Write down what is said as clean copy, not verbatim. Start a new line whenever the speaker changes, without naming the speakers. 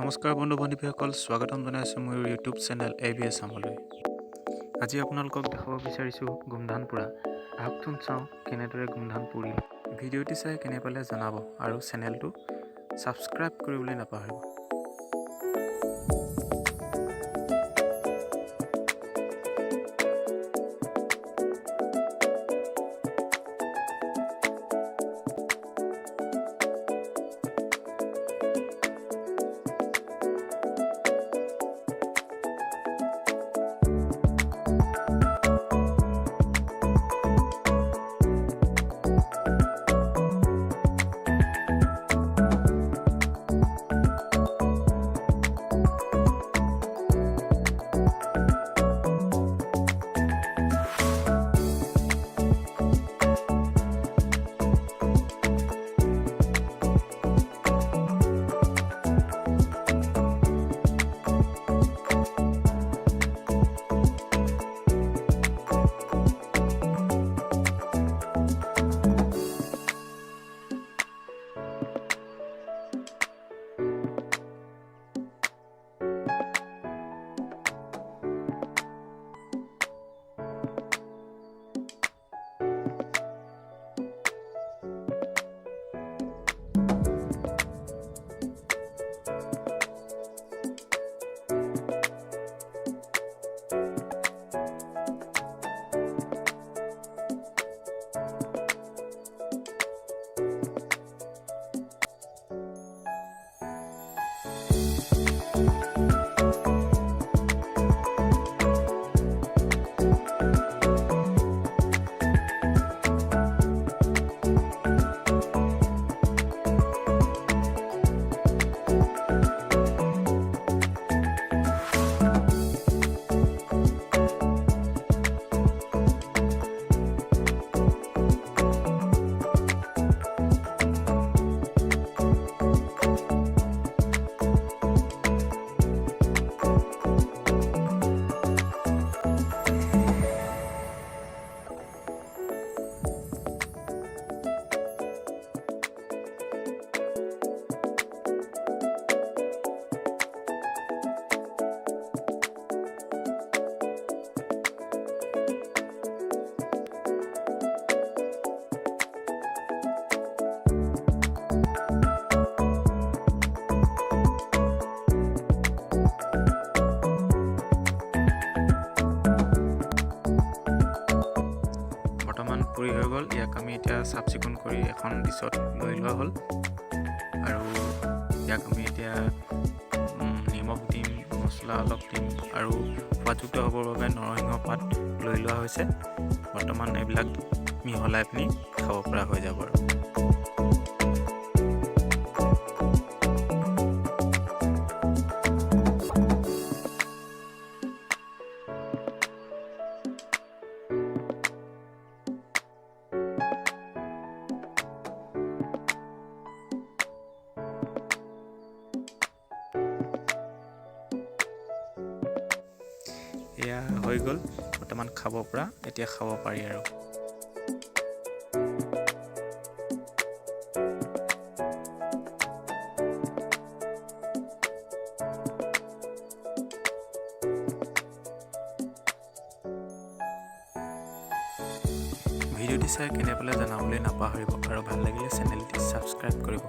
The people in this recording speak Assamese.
নমস্কাৰ বন্ধু বান্ধৱীসকল, স্বাগতম জনাইছোঁ মোৰ ইউটিউব চেনেল ABS আছামলৈ। আজি আপোনালোকক দেখাব বিচাৰিছোঁ গোমধান পোৰা। আহকচোন চাওঁ কেনেদৰে গোমধান পুৰিল। ভিডিঅ'টি চাই কেনে পালে জনাব আৰু চেনেলটো ছাবস্ক্ৰাইব কৰিবলৈ নাপাহৰিব। পুৰি হৈ গ'ল। ইয়াক আমি এতিয়া চাফ চিকুণ কৰি এখন ডিছত লৈ লোৱা হ'ল আৰু ইয়াক আমি এতিয়া নিমখ দিম, মছলা অলপ দিম আৰু সোৱাদযুক্ত হ'বৰ বাবে নৰসিংহ পাত লৈ লোৱা হৈছে। বৰ্তমান এইবিলাক মিহলাই পিনি খাব পৰা হৈ যাব আৰু এয়া হৈ গ'ল বৰ্তমান খাব পৰা। এতিয়া খাব পাৰি আৰু ভিডিঅ'টি চাই কেনে পালে জনাবলৈ নাপাহৰিব আৰু ভাল লাগিলে চেনেলটি ছাবস্ক্ৰাইব কৰিব।